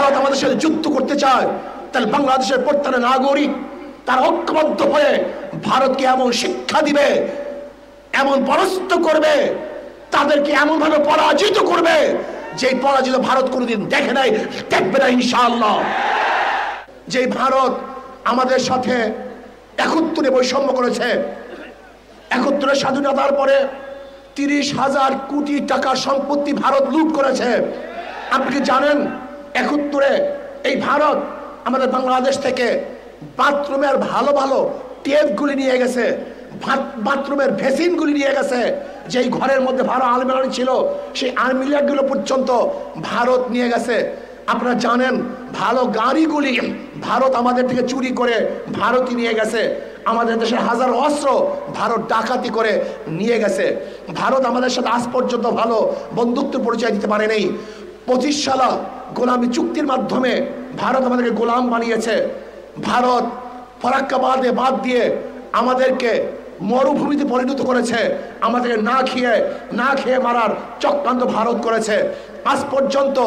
ভারত আমাদের সাথে যুদ্ধ করতে চায়, তাহলে বাংলাদেশের প্রত্যেকটা নাগরিক তারা ঐক্যবদ্ধ হয়ে ভারতকে এমন শিক্ষা দিবে, এমন পরাস্ত করবে, তাদেরকে এমন ভাবে পরাজিত করবে যে পরাজিত ভারত কোনোদিন দেখে নাই, দেখবে না ইনশাআল্লাহ। যে ভারত আমাদের সাথে ৭১ বৈষম্য করেছে, ৭১ স্বাধীনতার পরে ৩০,০০০ কোটি টাকার সম্পত্তি ভারত লুট করেছে। আপনি কি জানেন ৭১ এই ভারত আমাদের বাংলাদেশ থেকে বাথরুমের ভালো ভালো টেপগুলি নিয়ে গেছে, বাথরুমের ভেসিনগুলি নিয়ে গেছে, যেই ঘরের মধ্যে ভালো আলমিরা ছিল সেই আলমিরাগুলো পর্যন্ত ভারত নিয়ে গেছে। আপনারা জানেন ভালো গাড়িগুলি ভারত আমাদের থেকে চুরি করে ভারতই নিয়ে গেছে। আমাদের দেশের হাজার অস্ত্র ভারত ডাকাতি করে নিয়ে গেছে। ভারত আমাদের সাথে আজ পর্যন্ত ভালো বন্ধুত্বের পরিচয় দিতে পারে নাই। ২৫ সালা গোলামি চুক্তির মাধ্যমে ভারত আমাদেরকে গোলাম বানিয়েছে। ভারত ফরাক্কা বাদ দিয়ে আমাদেরকে মরুভূমিতে পরিণত করেছে, আমাদেরকে না খেয়ে মারার চক্রান্ত ভারত করেছে। আজ পর্যন্ত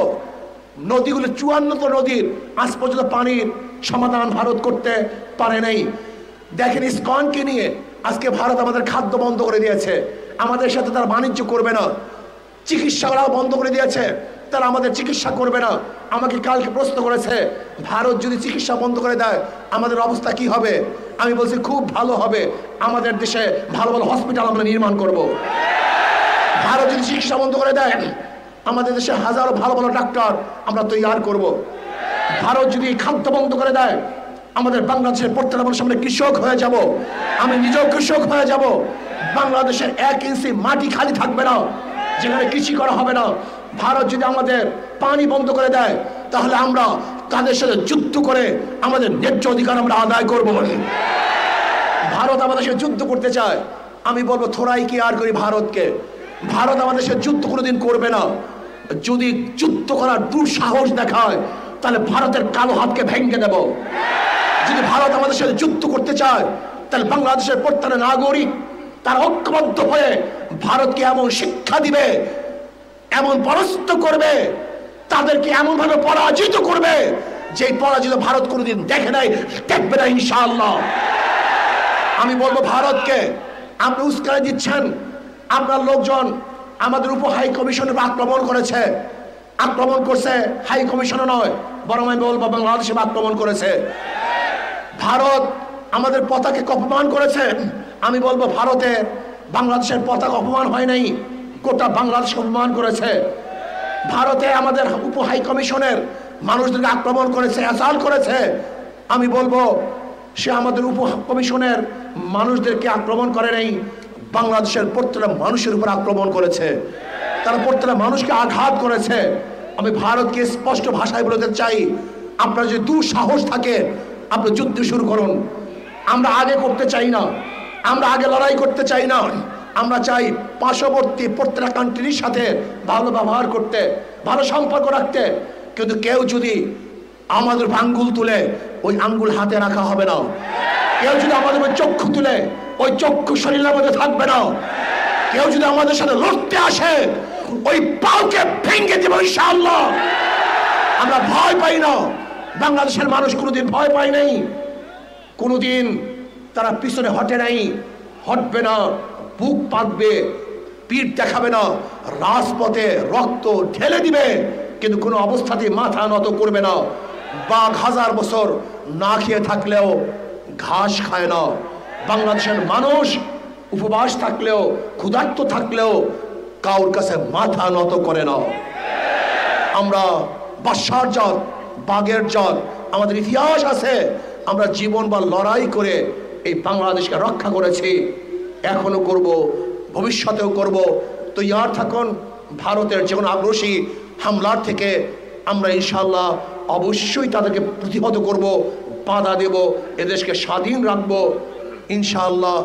নদীগুলো ৫৪ নদীর আজ পর্যন্ত পানির সমাধান ভারত করতে পারে নাই। দেখেন ইসকনকে নিয়ে আজকে ভারত আমাদের খাদ্য বন্ধ করে দিয়েছে, আমাদের সাথে তারা বাণিজ্য করবে না। চিকিৎসাও বন্ধ করে দিয়েছে, তারা আমাদের চিকিৎসা করবে না। আমাকে কালকে প্রশ্ন করেছে ভারত যদি চিকিৎসা বন্ধ করে দেয় আমাদের অবস্থা কি হবে। আমি বলছি খুব ভালো হবে, আমাদের দেশে ভালো ভালো হসপিটাল আমরা নির্মাণ করব। ভারত যদি চিকিৎসা বন্ধ করে দেয় আমাদের দেশে হাজারো ভালো ভালো ডাক্তার আমরা তৈরি করব। ভারত যদি খাদ্য বন্ধ করে দেয় আমাদের বাংলাদেশের প্রত্যেকটা মানুষ আমরা কৃষক হয়ে যাব, আমি নিজেও কৃষক হয়ে যাব। বাংলাদেশের ১ ইঞ্চি মাটি খালি থাকবে না যেখানে কৃষি করা হবে না। ভারত যদি আমাদের পানি বন্ধ করে দেয় তাহলে আমরা তাদের সাথে যুদ্ধ করে আমাদের ন্যায্য অধিকার আমরা আদায় করব। ভারত আমাদের সাথে যুদ্ধ করতে চায়, আমি বলবো থোড়াই কি আর করি ভারতকে। ভারত আমাদের সাথে যুদ্ধ কোনোদিন করবে না। যদি যুদ্ধ করার দুঃসাহস দেখায় তাহলে ভারতের কালো হাতকে ভেঙে দেব। যদি ভারত আমাদের সাথে যুদ্ধ করতে চায় তাহলে বাংলাদেশের প্রত্যেকটা নাগরিক তারা ঐক্যবদ্ধ হয়ে ভারতকে এমন শিক্ষা দিবে, এমন পরাস্ত করবে, তাদেরকে এমন ভাবে পরাজিত করবে যে পরাজিত ভারত কোনোদিন দেখে নাই, দেখবে না ইনশাআল্লাহ। আমি বলবো ভারতকে আপনি উস্কানি দিচ্ছেন, আপনার লোকজন আমাদের উপর হাই কমিশনের আক্রমণ করেছে, আক্রমণ করছে হাই কমিশনও নয়, বরং আমি বলবো বাংলাদেশে আক্রমণ করেছে। ভারত আমাদের পতাকাকে অপমান করেছে, আমি বলবো ভারতে বাংলাদেশের পতাকা অপমান হয় নাই, গোটা বাংলাদেশ অপমান করেছে। ভারতে আমাদের উপ হাই কমিশনের মানুষদেরকে আক্রমণ করেছে, অ্যাসাল্ট করেছে, আমি বলবো সে আমাদের উপ কমিশনের মানুষদেরকে আক্রমণ করে নাই, বাংলাদেশের প্রত্যেকটা মানুষের উপর আক্রমণ করেছে, তারা প্রত্যেকটা মানুষকে আঘাত করেছে। আমি ভারতকে স্পষ্ট ভাষায় বলতে চাই, আপনার যদি দুঃসাহস থাকে আপনি যুদ্ধ শুরু করুন। আমরা আগে করতে চাই না, আমরা আগে লড়াই করতে চাই না, আমরা চাই পার্শ্ববর্তী প্রত্যেকটা কান্ট্রির সাথে ভালো ব্যবহার করতে, ভালো সম্পর্ক রাখতে। কিন্তু কেউ যদি আমাদের আঙ্গুল তুলে ওই আঙ্গুল হাতে রাখা হবে না, কেউ যদি আমাদের চক্ষু তুলে ওই চক্ষু শরীরের মধ্যে থাকবে না, কেউ যদি আমাদের সাথে লড়তে আসে ওই পাওকে ভেঙে দেব ইনশাআল্লাহ। আমরা ভয় পাই না, বাংলাদেশের মানুষ কোনোদিন ভয় পায় নাই, কোনোদিন তারা পিছনে হটে নাই, হটবে না, বুক পাতবে, পিঠ দেখাবে না, রাজপথে রক্ত ঢেলে দিবে, কিন্তু কোনো অবস্থাতেই মাথা নত করবে না। বাঘ 1000 বছর না খেয়ে থাকলেও ঘাস খায় না, বাংলাদেশের মানুষ উপবাস থাকলেও ক্ষুধার্ত থাকলেও কাউর কাছে মাথা নত করে না। আমরা বাদশার জাত, বাঘের জাত, আমাদের ইতিহাস আছে, আমরা জীবন বা লড়াই করে এই বাংলাদেশকে রক্ষা করেছি, এখনো করব, ভবিষ্যতেও করব। তৈয়ার থাকুন, ভারতের যে কোনো আগ্রাসী হামলার থেকে আমরা ইনশাআল্লাহ অবশ্যই তাদেরকে প্রতিহত করব, বাধা দেব, এদেশকে স্বাধীন রাখবো ইনশাআল্লাহ।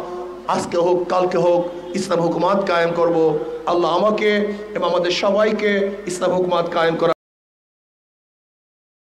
আজকে হোক কালকে হোক ইসলাম হুকুমাত কায়েম করব। আল্লাহ আমাকে এবং আমাদের সবাইকে ইসলাম হুকুমাত কায়েম করা